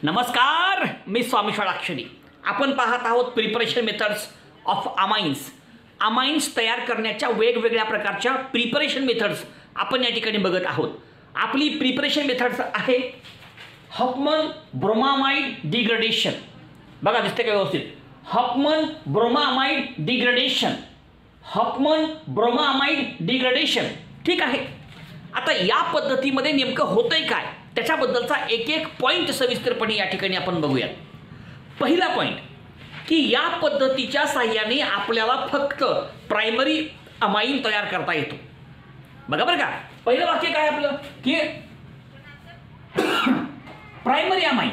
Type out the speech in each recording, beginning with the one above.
नमस्कार, मी स्वामी षडाक्षरी. आपण पाहत आहोत preparation methods of amines. Amines तयार करण्याच्या वेगवेगळ्या प्रकारच्या प्रिपरेशन मेथड्स आपण या ठिकाणी बघत आहोत. आपली प्रिपरेशन मेथड्स आहे हफमन ब्रोमामाइड डिग्रेडेशन. बघा दिसते का व्यवस्थित? हफमन ब्रोमामाइड डिग्रेडेशन, हफमन ब्रोमामाइड डिग्रेडेशन. ठीक आहे. आता या पद्धतीमध्ये नेमकं होतंय काय त्याच्याबद्दलचा एक एक पॉईंट सविस्तरपणे या ठिकाणी आपण बघूयात. पहिला पॉईंट की या पद्धतीच्या साहाय्याने आपल्याला फक्त प्रायमरी अमाइन तयार करता येतो. बघा बरं का, पहिलं वाक्य काय आपलं की प्रायमरी अमाइन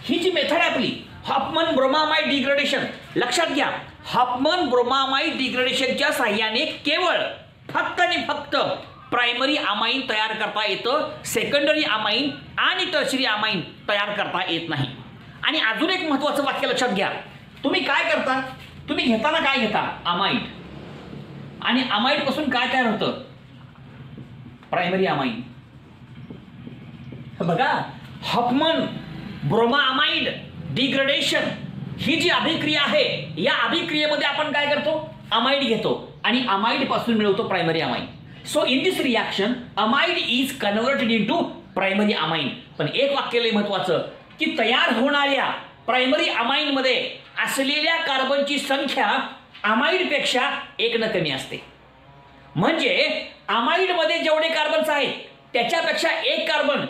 ही जी मेथड आहे आपली हफमन ब्रोमामाइड डिग्रेडेशन. लक्षात घ्या, हफमन ब्रोमामाइड डिग्रेडेशनच्या साहाय्याने केवळ फक्त आणि फक्त प्रायमरी अमाइन तयार करता येतं. सेकंडरी अमाइन आणि टर्शरी अमाइन तयार करता येत नाही. आणि अजून एक महत्त्वाचं वाक्य लक्षात घ्या. तुम्ही काय करता? तुम्ही घेताना काय घेता? अमाइड. आणि अमाइड पासून काय तयार होतं? Primary amine. बघा, हफमन ब्रोमामाइड डिग्रेडेशन ही जी अभिक्रिया आहे, या अभिक्रियेमध्ये आपण काय करतो? अमाइड घेतो आणि अमाइड पासून मिळवतो primary amine. So in this reaction, amide is converted into primary amine. पण एक वाक्य लय महत्वाचं की तयार होणाऱ्या प्रायमरी अमाइन मध्ये असलेल्या कार्बनची संख्या अमाइड पेक्षा 1 न कमी असते. म्हणजे अमाइड मध्ये जेवढे कार्बन्स आहेत त्याच्यापेक्षा 1 कार्बन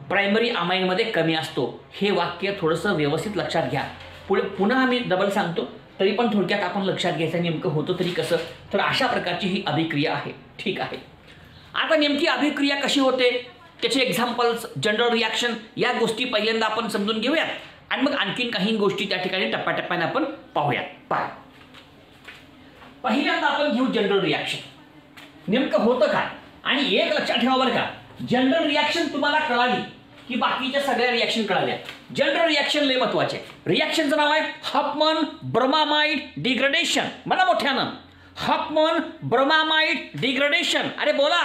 प्रायमरी अमाइन मध्ये कमी असतो. हे वाक्य थोडंसं व्यवस्थित लक्षात घ्या. पुढे पुन्हा आम्ही डबल सांगतो, तरी पण थोडक्यात आपण लक्षात घ्यायचं नेमकं होतं तरी कसं. तर अशा प्रकारची ही अभिक्रिया आहे. ठीक आहे. आता नेमकी अभिक्रिया कशी होते, त्याचे एक्झाम्पल्स, जनरल रिॲक्शन, या गोष्टी पहिल्यांदा आपण समजून घेऊयात आणि मग आणखीन काही गोष्टी त्या ठिकाणी टप्प्याटप्प्याने आपण पाहूयात. पहा, पहिल्यांदा आपण घेऊ जनरल रिॲक्शन. नेमकं होतं काय. आणि एक लक्षात ठेवा बरं का, जनरल रिॲक्शन तुम्हाला कळाली की बाकीच्या सगळ्या रिॲक्शन कळाल्या. जनरल रिॲक्शन लय महत्वाचे. रिॲक्शनचं नाव आहे हफमन ब्रोमामाइड डिग्रेडेशन. मला मोठ्यानं हफमन ब्रोमामाइड डिग्रेडेशन. अरे बोला,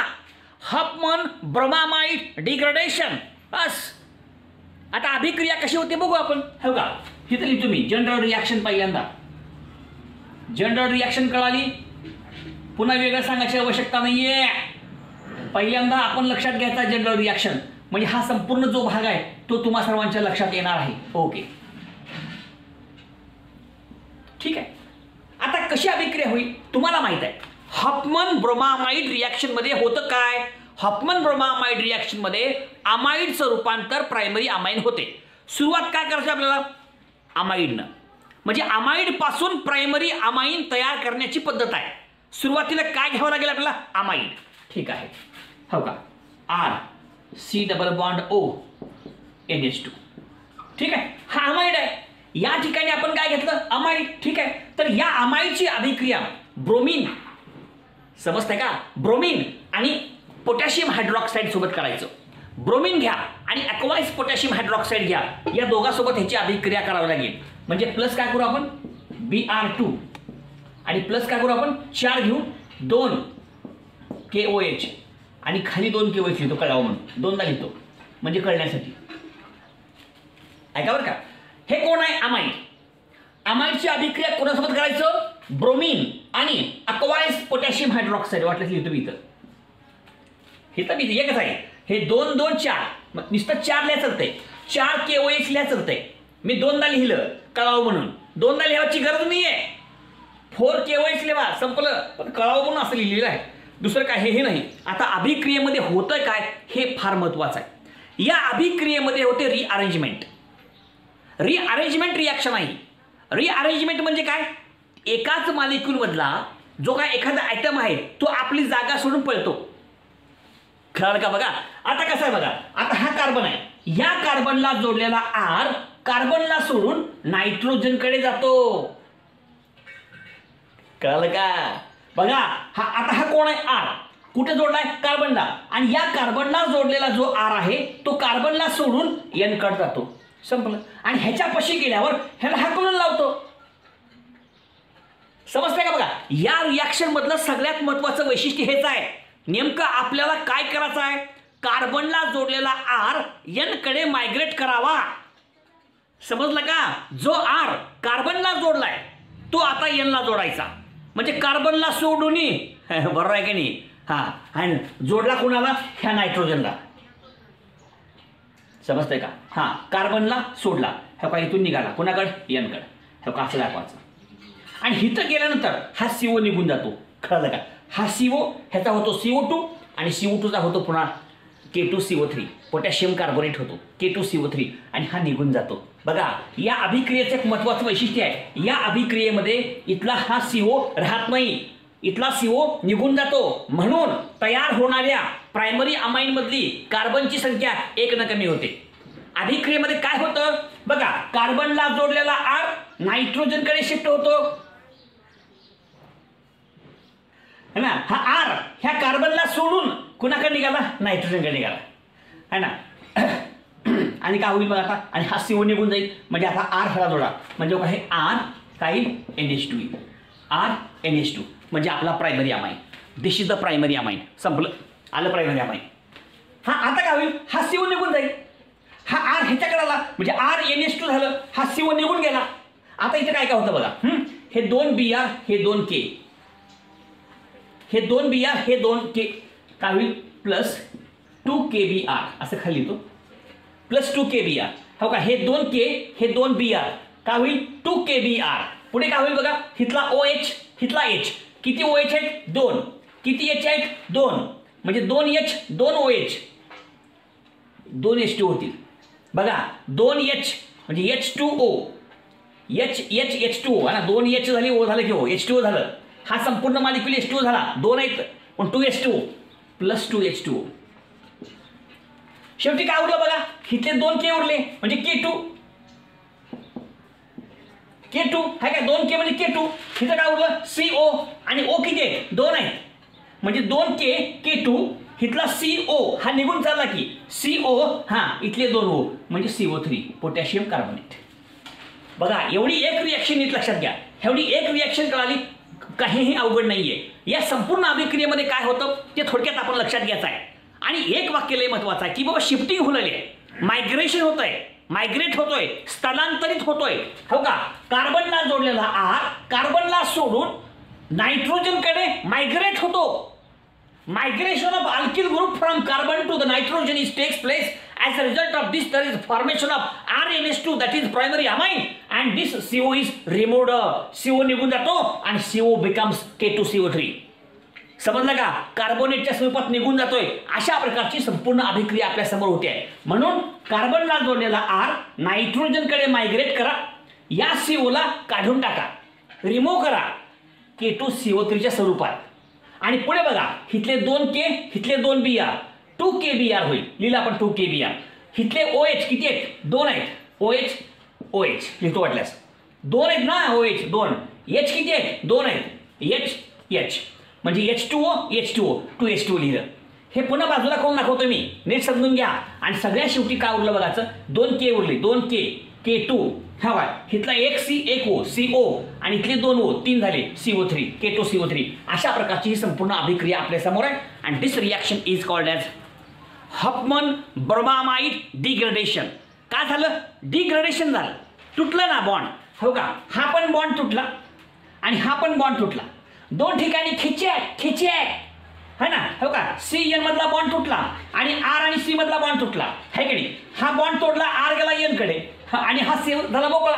हफमन ब्रोमामाइड डिग्रेडेशन. बस. आता अभिक्रिया कशी होते बघू आपण. हो का, इथं लिहितो मी जनरल रिॲक्शन. पहिल्यांदा जनरल रिॲक्शन कळाली, पुन्हा वेगळं सांगायची आवश्यकता नाहीये. पहिल्यांदा आपण लक्षात घ्यायचा जनरल रिॲक्शन, म्हणजे हा संपूर्ण जो भाग आहे तो तुम्हा सर्वांच्या लक्षात येणार आहे. ओके, ठीक आहे. आता कशी अभिक्रिया होईल तुम्हाला माहित आहे. हफमन ब्रोमामाइड रिॲक्शन मध्ये होतं काय? हफमन ब्रोमामाइड रिॲक्शन मध्ये अमाइडचं रूपांतर प्रायमरी अमाइन होते. सुरुवात काय करायची आपल्याला? अमाइडनं. म्हणजे अमाइड पासून प्रायमरी अमाइन तयार करण्याची पद्धत आहे. सुरुवातीला काय घ्यावं लागेल आपल्याला? अमाइड. ठीक आहे. हो का, R C double bond O NH2. ठीक आहे, हा अमाइड आहे. या ठिकाणी आपण काय घेतलं? अमाइड. ठीक आहे. तर या अमाइडची अभिक्रिया ब्रोमीन, समजतंय का? ब्रोमीन आणि पोटॅशियम हायड्रॉक्साईड सोबत करायचं. ब्रोमीन घ्या आणि अक्वाइज पोटॅशियम हायड्रॉक्साईड घ्या, या दोघांसोबत ह्याची अभिक्रिया करावी लागेल. म्हणजे प्लस काय करू आपण? Br2 आणि प्लस काय करू आपण? 4 घेऊ, 2 KOH आणि खाली 2 KOH लिहितो कळावं म्हणून. 2दा लिहितो म्हणजे कळण्यासाठी. ऐका बरं का, हे कोण आहे? अमाइड. अमाइडची अभिक्रिया कोणासोबत करायचं? ब्रोमीन आणि अक्वाइज पोटॅशियम हायड्रॉक्साईड. वाटलं लिहितो मी इथं. इथं मी एकच आहे. हे 2 2 4, नुसतं 4 लिहा चालतंय. 4 KOH लिहा चालतंय. मी 2दा लिहिलं कळावं म्हणून. 2दा लिहायची गरज नाहीये. 4 KOH लिहा, संपलं. पण कळावं म्हणून असं लिहिलेलं आहे, दुसरं काय हे नाही. आता अभिक्रियेमध्ये होतं काय हे फार महत्वाचं आहे. या अभिक्रियेमध्ये होते रिअरेंजमेंट. रिअरेंजमेंट रिॲक्शन आहे. रिअरेंजमेंट म्हणजे काय? एकाच मॉलिक्यूल मधला जो काय एखादा आयटम आहे तो आपली जागा सोडून पळतो. कळलं का? बघा आता कसं आहे बघा. आता हा कार्बन आहे, या कार्बनला जोडलेला आर कार्बनला सोडून नायट्रोजनकडे जातो. कळलं का? बघा, हा आता हा कोण आहे? आर. कुठे जोडलाय? कार्बनला. आणि या कार्बनला जोडलेला जो आर आहे तो कार्बनला सोडून एन कडे जातो. संपलं. आणि ह्याच्या पशी गेल्यावर ह्याला हाकलून लावतो. समजतंय का? बघा, या रिॲक्शन मधलं सगळ्यात महत्वाचं वैशिष्ट्य हेच आहे. नेमकं आपल्याला काय करायचं आहे? कार्बनला जोडलेला आर एन कडे मायग्रेट करावा. समजलं का? जो आर कार्बनला जोडलाय तो आता एनला जोडायचा. म्हणजे कार्बनला सोडून बरोबर आहे की नाही? हा, आणि जोडला कोणाला? ह्या नायट्रोजनला. समजतंय का? हा, कार्बनला सोडला, ह्या का इथून निघाला कोणाकडे? एनकडे. ह्या का असं दाखवायचं. आणि हिथं गेल्यानंतर हा CO निघून जातो. कळलं का? हा CO ह्याचा होतो CO2 आणि CO2चा होतो पुन्हा K2CO3, पोटॅशियम कार्बोनेट होतो K2CO3 आणि हा निघून जातो. बघा, या अभिक्रियेचं एक महत्त्वाचं वैशिष्ट्य आहे. या अभिक्रियेमध्ये इथला हा CO राहत नाही, इथला CO निघून जातो. म्हणून तयार होणाऱ्या प्रायमरी अमाइन मधली कार्बनची संख्या 1 न कमी होते. अभिक्रियेमध्ये काय होतं बघा, कार्बनला जोडलेला आर नायट्रोजनकडे शिफ्ट होतो है ना. हा आर ह्या कार्बनला सोडून कुणाकडे निघाला? नायट्रोजनकडे निघाला है ना. आणि काय होईल बघा आता? आणि हा CO निघून जाईल. म्हणजे आता आर ह्याला जोडा, म्हणजे हे आर काही NH2 येईल. आर NH2 म्हणजे आपला primary amine. This is the primary amine. संपलं, आलं प्रायमरी अमाइन. हा आता काय होईल? हा CO निघून जाईल. हा आर ह्याच्याकडे आला म्हणजे आर NH2 झालं, हा CO निघून गेला. आता इथे काय काय होतं बघा, हे 2 Br हे 2 K, हे 2 Br हे 2 K काय होईल? प्लस 2 KBr असं खाली येतो, प्लस 2 KBr. हो का? हे 2 K हे 2 Br काय होईल? 2 KBr. पुढे काय होईल बघा, हिथला OH हिथला H. किती OH आहेत? 2. किती H आहेत? 2. म्हणजे 2H 2 OH 2 H2 होतील. बघा 2H म्हणजे H2O, H2O आहे ना. 2H झाली, O झालं की O, H2O झालं. हा संपूर्ण मॉलिक्यूल H2O झाला. 2 आहेत पण 2H2O प्लस 2H2O. शेवटी काय उरलं बघा, इथले 2 K उरले म्हणजे K2 आहे का? 2 K म्हणजे K2. इथं काय उरलं? CO आणि O किती आहेत? 2 आहेत म्हणजे 2 K K2. इथला CO हा निघून चालला की CO, हा इथले 2 O म्हणजे CO3 पोटॅशियम कार्बोनेट. बघा, एवढी एक रिएक्शन नीट लक्षात घ्या. एवढी एक रिएक्शन कळाली, काहीही अवघड नाहीये. या संपूर्ण अभिक्रियेमध्ये काय होतं ते थोडक्यात आपण लक्षात घ्यायचं आहे. आणि एक वाक्य लय महत्वाचं आहे की बाबा शिफ्टिंग होलेली आहे, मायग्रेशन होतंय, मायग्रेट होतोय, स्थलांतरित होतोय. हो का? कार्बनला जोडलेला आर कार्बनला सोडून नायट्रोजनकडे मायग्रेट होतो. Migration of alkyl group from carbon to the nitrogen is takes place. As a result of this, there is formation of RNH2, that is primary amine, and this CO is removed. CO निघून जातो आणि CO becomes K2CO3. समजलं का? कार्बोनेटच्या स्वरूपात निघून जातोय. अशा प्रकारची संपूर्ण अभिक्रिया आपल्या समोर होते आहे. म्हणून कार्बनला जोडलेला आर नायट्रोजनकडे मायग्रेट करा, या CO ला काढून टाका, रिमूव्ह करा K2CO3 च्या स्वरूपात. आणि पुढे बघा, हिथले 2 K हिथले 2 Br 2 KBr होईल. लिहिलं आपण 2 KBr. हिथले OH किती आहेत? 2 आहेत. OH लिहितो वाटल्यास 2 आहेत ना. OH 2. H किती आहेत? 2 आहेत. H म्हणजे H2O 2H2O लिहिलं. हे पुन्हा बाजूला करून दाखवतो मी, नीट समजून घ्या. आणि सगळ्या शेवटी काय उरलं बघायचं, 2 K उरले. 2 K K2 हा बघा, हिथला 1 C 1 O CO आणि इथले 2 O 3 झाले CO3 K2CO3. अशा प्रकारची ही संपूर्ण अभिक्रिया आपल्या समोर आहे. आणि this reaction is called as Hofmann bromamide degradation. काय झालं? डिग्रेडेशन झालं, तुटलं ना बॉन्ड. हो का? हा पण बॉन्ड तुटला आणि हा पण बॉन्ड तुटला. 2 ठिकाणी खिचे है ना. हो का? CN मधला बॉन्ड तुटला आणि R आणि C मधला बॉन्ड तुटला, है की नाही. हा बॉन्ड तोडला, R गेला N कडे आणि हा C झाला मोकळा.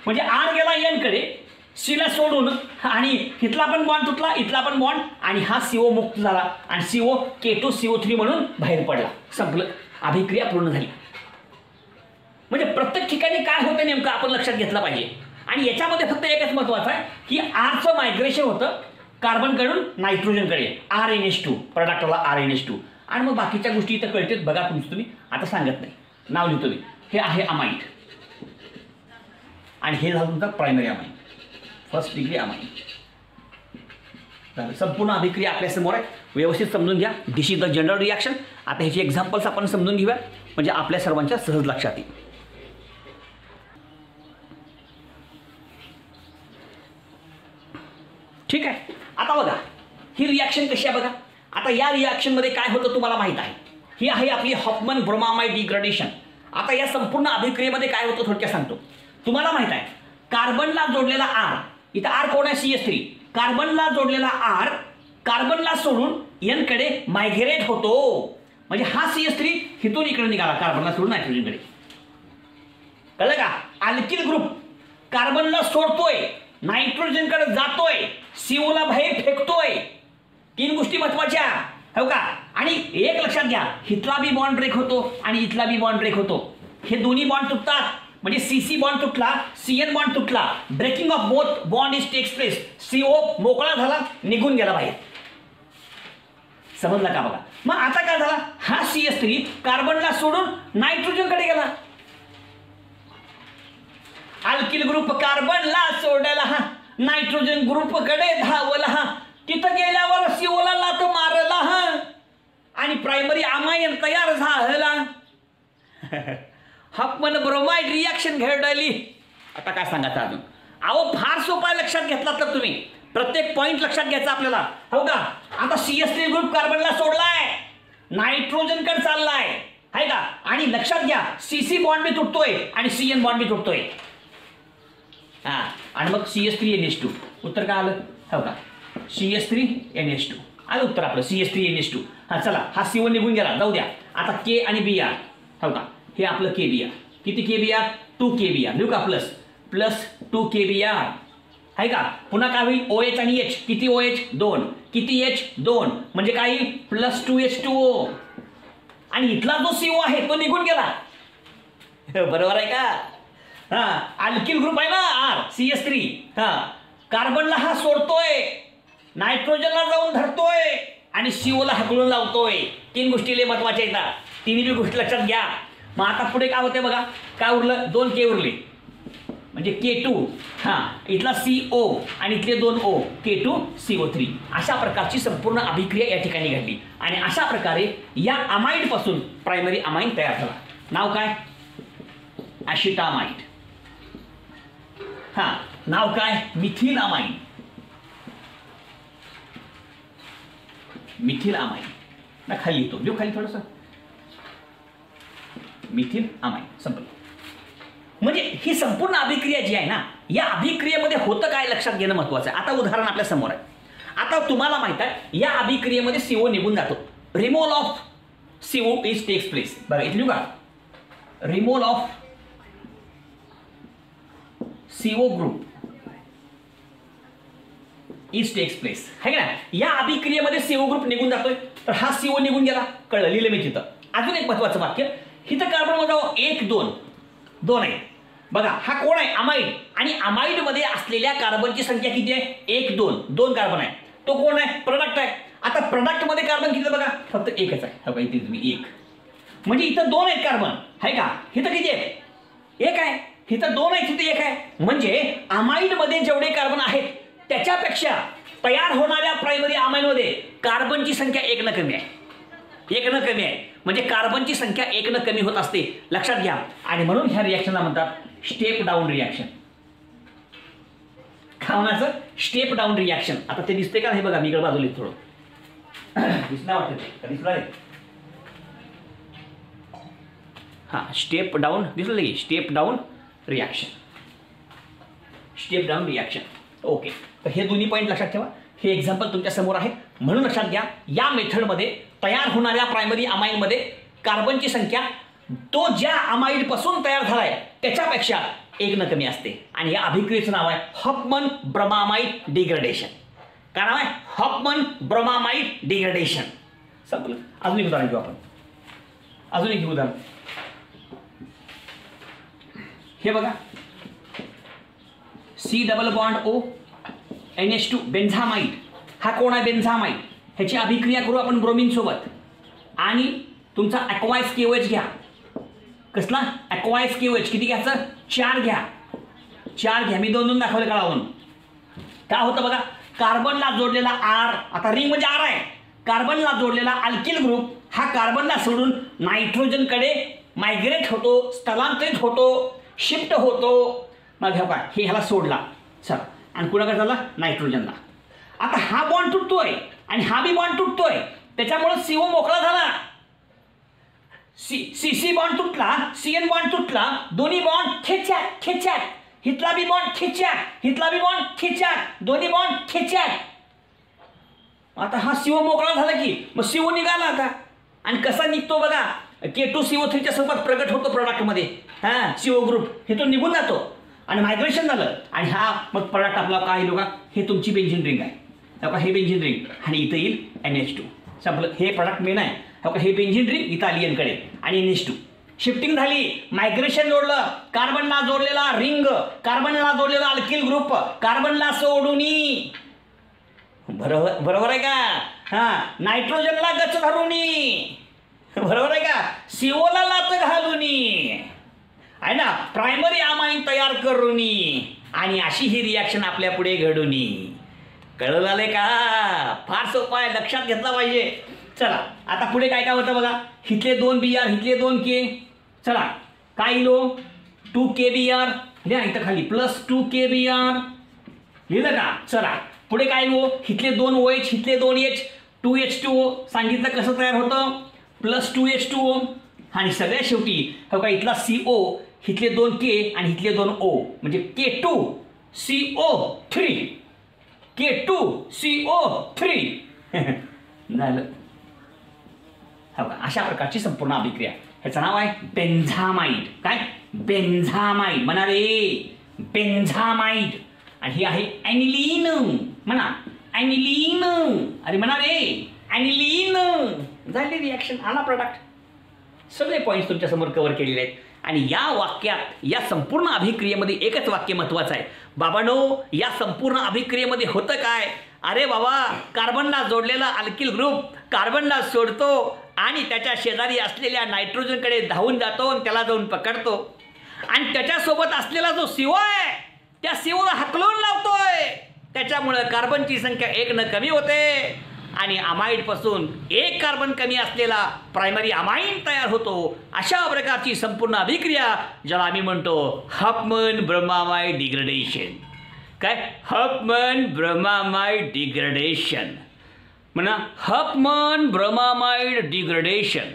म्हणजे R गेला N कडे, C ला सोडून, आणि इथला पण बॉन्ड तुटला, इथला पण बॉन्ड, आणि हा CO मुक्त झाला आणि CO K2CO3 म्हणून बाहेर पडला. संपलं, अभिक्रिया पूर्ण झाली. म्हणजे प्रत्येक ठिकाणी काय होतं नेमकं आपण लक्षात घेतलं पाहिजे. आणि याच्यामध्ये फक्त एकच महत्वाचं आहे की आरचं मायग्रेशन होतं कार्बनकडून नायट्रोजनकडे, RNH2 प्रोडक्टला RNH2. आणि मग बाकीच्या गोष्टी इथं कळतात बघा तुम्ही. आता सांगत नाही, नाव लिहितो मी. हे आहे अमाइड आणि हे झालं तुमचं primary amine, first degree amine. संपूर्ण अभिक्रिया आपल्या समोर आहे, व्यवस्थित समजून घ्या. दिस इज द जनरल रिॲक्शन. आता ह्याची एक्झाम्पल्स आपण समजून घेऊया म्हणजे आपल्या सर्वांच्या सहज लक्षात येईल. ठीक आहे. आता बघा ही रिॲक्शन कशी आहे बघा. आता या रिॲक्शनमध्ये काय होतं तुम्हाला माहित आहे. ही आहे आपली हॉफमन ब्रोमामाइड डिग्रेडेशन. आता या संपूर्ण अभिक्रियेमध्ये काय होतं थोडक्यात सांगतो. तुम्हाला माहित आहे कार्बनला जोडलेला आर, इथं आर कोण आहे CS3, कार्बनला जोडलेला आर कार्बनला सोडून एन कडे मायग्रेट होतो. म्हणजे हा CS3 हिथून इकडे निघाला कार्बनला सोडून नायट्रोजनकडे. कळलं का? अल्किल ग्रुप कार्बनला सोडतोय, नायट्रोजनकडे जातोय, CO ला बाहेर फेकतोय. 3 गोष्टी महत्वाच्या हो का. आणि एक लक्षात घ्या, हिथला बी बॉन्ड ब्रेक होतो आणि इथला बी बॉन्ड ब्रेक होतो. हे दोन्ही बॉन्ड तुटतात. म्हणजे CC बॉन्ड तुटला, CN बॉन्ड तुटला, breaking of both bond is takes place. CO मोकळा झाला, निघून गेला बाहेर. समजला का? बघा मग आता काय झाला, हा CS3 कार्बनला सोडून नायट्रोजनकडे गेला. अल्किल ग्रुप कार्बनला सोडला, हा नायट्रोजन ग्रुपकडे धावला. तिथं गेल्यावर CO ला लात मारला, हा आणि प्रायमरी अमायन तयार झाला. हॉफमन ब्रोमाइड रिएक्शन घडली. आता काय सांगायचं अजून? अहो फार सोपा लक्षात घेतला तर तुम्ही प्रत्येक पॉइंट लक्षात घ्यायचा आपल्याला हो का. आता CS3 ग्रुप कार्बनला सोडलाय, नायट्रोजनकडे चाललाय आहे का. आणि लक्षात घ्या CC बॉन्ड बी तुटतोय आणि CN बॉन्ड बी तुटतोय. हा आणि मग CS3NH2 उत्तर काय आलं हो का. CS3NH2 आलं उत्तर आपलं CS3NH2. हा चला हा CO निघून गेला, जाऊ द्या. आता K आणि Br हो का, हे आपलं KBr. किती KBr? 2 KBr. लिहू का प्लस प्लस 2 KBr आहे का. पुन्हा काय होईल OH आणि H. किती OH? 2. किती H? 2. म्हणजे काय येईल प्लस 2H2O. आणि इथला जो CO आहे तो निघून गेला. बरोबर आहे का. हा अल्किल ग्रुप आहे ना R CS3. हा कार्बनला हा सोडतोय, नायट्रोजनला जाऊन धरतोय आणि CO ला हकलून लावतोय. 3 गोष्टी लय महत्वाच्या आहेत. तिन्ही गोष्टी लक्षात घ्या. मग आता पुढे काय होते बघा, काय उरलं 2 K उरले म्हणजे K2. हा इथला CO आणि इथले 2 O K2CO3. अशा प्रकारची संपूर्ण अभिक्रिया या ठिकाणी घडली. आणि अशा प्रकारे या अमाइड पासून प्रायमरी अमाइन तयार झाला. नाव काय? ॲसिटामाइड. हा नाव काय? Methyl amine. मिथिल अमाइन ना खाली येतो, देऊ खाली थोडंसं. मिथिल अमाइन संपलं. म्हणजे ही संपूर्ण अभिक्रिया जी आहे ना, या अभिक्रियेमध्ये होतं काय लक्षात घेणं महत्वाचं आहे. आता उदाहरण आपल्या समोर आहे. आता तुम्हाला माहित आहे या अभिक्रियेमध्ये CO निघून जातो. Removal of CO is takes place. बघा इथे लिहू का, removal of CO group is takes place है ना. या अभिक्रियेमध्ये CO ग्रुप निघून जातोय, तर हा CO निघून गेला. कळलं, लिहिलं मी तिथं. अजून एक महत्वाचं वाक्य, इथं कार्बन मध्ये 1 2 आहे. बघा हा कोण आहे? अमाइड. आणि अमाइड मध्ये असलेल्या कार्बनची संख्या किती आहे? 1 2 कार्बन आहे. तो कोण आहे? प्रोडक्ट आहे. आता प्रोडक्ट मध्ये कार्बन किती बघा, फक्त एकच आहे. हा इथे तुम्ही 1 म्हणजे इथं 2 आहेत कार्बन आहे का. इथं किती आहे? 1 आहे. इथं 2 आहे, तिथे 1 आहे. म्हणजे अमाइड मध्ये जेवढे कार्बन आहेत त्याच्यापेक्षा तयार होणाऱ्या प्रायमरी अमाइन मध्ये कार्बनची संख्या 1 न कमी आहे. 1 न कमी आहे म्हणजे कार्बनची संख्या 1 न कमी होत असते. लक्षात घ्या. आणि म्हणून ह्या रिएक्शनला म्हणतात स्टेप डाऊन रिएक्शन. खावण्याचं स्टेप डाऊन रिएक्शन. आता ते दिसते का? हे बघा मी इकडे बाजूला थोडं दिसला वाटतं, दिसला रे. हा स्टेप डाऊन दिसलं की, step down reaction. Step down reaction. Okay, तर हे दोन्ही पॉईंट लक्षात ठेवा. हे एक्झाम्पल तुमच्या समोर आहे म्हणून लक्षात घ्या. या मेथडमध्ये तयार होणाऱ्या प्रायमरी अमाइनमध्ये कार्बनची संख्या तो ज्या अमाइड पासून तयार झालाय त्याच्यापेक्षा 1 न कमी असते. आणि या अभिक्रियेचं नाव आहे हॉफमन ब्रोमामाइड डिग्रेडेशन. काय नाव आहे? Hoffman bromamide degradation. संपलं. अजून एक उदाहरण घेऊ आपण. अजून एक उदाहरण हे बघा, C double bond O NH2 बेन्झामाइड. हा कोण आहे? बेन्झामाइड. ह्याची अभिक्रिया करू आपण ब्रोमिन सोबत. आणि तुमचा ॲक्वायस KOH घ्या. कसला? ॲक्वायस KOH. किती घ्यायचं? 4 घ्या. 4 घ्या. मी 2 दाखवले कळावून. काय होतं बघा, कार्बनला जोडलेला R, आता रिंग म्हणजे R आहे. कार्बनला जोडलेला अल्किल ग्रुप हा कार्बनला सोडून नायट्रोजनकडे मायग्रेट होतो, स्थलांतरित होतो, शिफ्ट होतो. मग हे काय, हे ह्याला सोडला चला आणि कुणाकडे झाला? नायट्रोजनला. आता हा बॉन्ड तुटतोय आणि हा बी बॉन्ड तुटतोय, त्याच्यामुळे CO मोकळा झाला. सी बॉन्ड तुटला, CN बॉन्ड तुटला, दोन्ही बॉन्ड खेच्याक, हितला बी बॉन्ड खेच्याक, दोन्ही बॉन्ड खेच्याक. आता हा CO मोकळा झाला की मग CO निघाला आता. आणि कसा निघतो बघा, K2CO3 च्या स्वरूपात प्रगट होतो प्रोडक्टमध्ये. हां, CO ग्रुप हे तो निघून जातो आणि मायग्रेशन झालं आणि हा मग प्रोडक्ट आपला काय लोका, हे तुमची बेंझिन रिंग आहे. हे बेंझिन रिंग आणि इथं येईल NH2. संपलं, हे प्रोडक्ट मेन आहे. हे बेंझिन रिंग इथं आली यांकडे आणि NH2. शिफ्टिंग झाली, मायग्रेशन जोडलं, कार्बनला जोडलेला रिंग, कार्बनला जोडलेला अल्किल ग्रुप, कार्बनला सोडूनी. बरोबर आहे का? हा, नायट्रोजनला गच धरूनी. बरोबर आहे का? COला लात घालूनी आहे ना, प्रायमरी अमाइन तयार करूनी. आणि अशी ही रिॲक्शन आपल्या पुढे घडूनी. कळलं झालंय का? फार सोपा आहे, लक्षात घेतला पाहिजे. चला आता पुढे काय काय होतं बघा. हिथले 2 Br, हिथले 2 K. चला काय लिहिलो, 2 KBr लिहा इथं खाली, प्लस 2 KBr लिहिलं का? चला पुढे काय लिहू, हिथले 2 OH, हिथले 2 H, 2H2O सांगितलं कसं तयार होतं, प्लस 2H2O. आणि सगळ्या शेवटी हो का इथला CO, हिथले 2 K आणि हिथले 2 O म्हणजे K2CO3. K2CO3 झालं. हो का, अशा प्रकारची संपूर्ण अभिक्रिया. ह्याचं नाव आहे बेन्झामाइड. काय? बेन्झामाइड. म्हणा रे बेन्झामाइड. आणि ही आहे ॲनिलीन. म्हणा ॲनिलीन. अरे म्हणा रे ॲनिलीन. झाली रिॲक्शन, आला प्रोडक्ट. सगळे पॉईंट्स तुमच्या समोर कव्हर केलेले आहेत. आणि या वाक्यात, या संपूर्ण अभिक्रियेमध्ये एकच वाक्य महत्वाचं आहे. बाबांनो, या संपूर्ण अभिक्रियेमध्ये होतं काय? अरे बाबा, कार्बनला जोडलेला अल्किल ग्रुप कार्बनला सोडतो आणि त्याच्या शेजारी असलेल्या नायट्रोजनकडे धावून जातो आणि त्याला जाऊन पकडतो. आणि त्याच्यासोबत असलेला जो CO आहे त्या COला हकलून लावतोय. त्याच्यामुळं कार्बनची संख्या 1 न कमी होते आणि अमाइडपासून 1 कार्बन कमी असलेला प्रायमरी अमाइन तयार होतो. अशा प्रकारची संपूर्ण अभिक्रिया ज्याला आम्ही म्हणतो हफमन ब्रोमामाइड डिग्रेडेशन. काय? हफमन ब्रोमामाइड डिग्रेडेशन. म्हणा हफमन ब्रोमामाइड डिग्रेडेशन.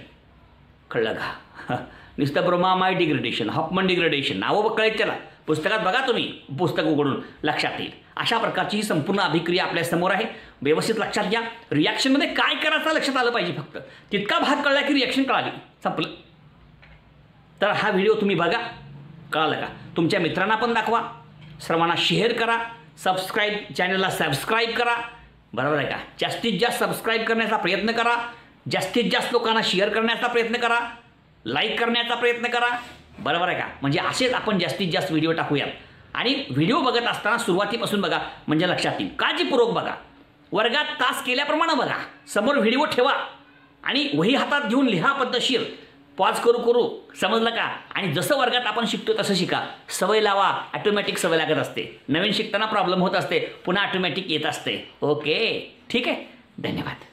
कळलं का? नुसतं ब्रोमामाइड डिग्रेडेशन, हफमन डिग्रेडेशन नावं कळत त्याला. पुस्तकात बघा तुम्ही, पुस्तक उघडून लक्षात येईल. अशा प्रकारची ही संपूर्ण अभिक्रिया आपल्या समोर आहे. व्यवस्थित लक्षात घ्या. रिॲक्शनमध्ये काय करायचं लक्षात आलं पाहिजे. फक्त तितका भाग कळला की रिॲक्शन कळाली, संपलं. तर हा व्हिडिओ तुम्ही बघा, कळालं का? तुमच्या मित्रांना पण दाखवा, सर्वांना शेअर करा, चॅनलला सबस्क्राईब करा. बरोबर आहे का? जास्तीत जास्त सबस्क्राईब करण्याचा प्रयत्न करा, जास्तीत जास्त लोकांना शेअर करण्याचा प्रयत्न करा, लाईक करण्याचा प्रयत्न करा. बरोबर आहे का? म्हणजे असेच आपण जास्तीत जास्त व्हिडिओ टाकूयात. आणि व्हिडिओ बघत असताना सुरुवातीपासून बघा, म्हणजे लक्षात येईल. काळजीपूर्वक बघा, वर्गात तास केल्याप्रमाणे बघा, समोर व्हिडिओ ठेवा आणि वही हातात घेऊन लिहा पद्धतशीर. पॉज करू समजलं का? आणि जसं वर्गात आपण शिकतो तसं शिका. सवय लावा, ऑटोमॅटिक सवय लागत असते. नवीन शिकताना प्रॉब्लेम होत असते, पुन्हा ऑटोमॅटिक येत असते. ओके, ठीक आहे. धन्यवाद.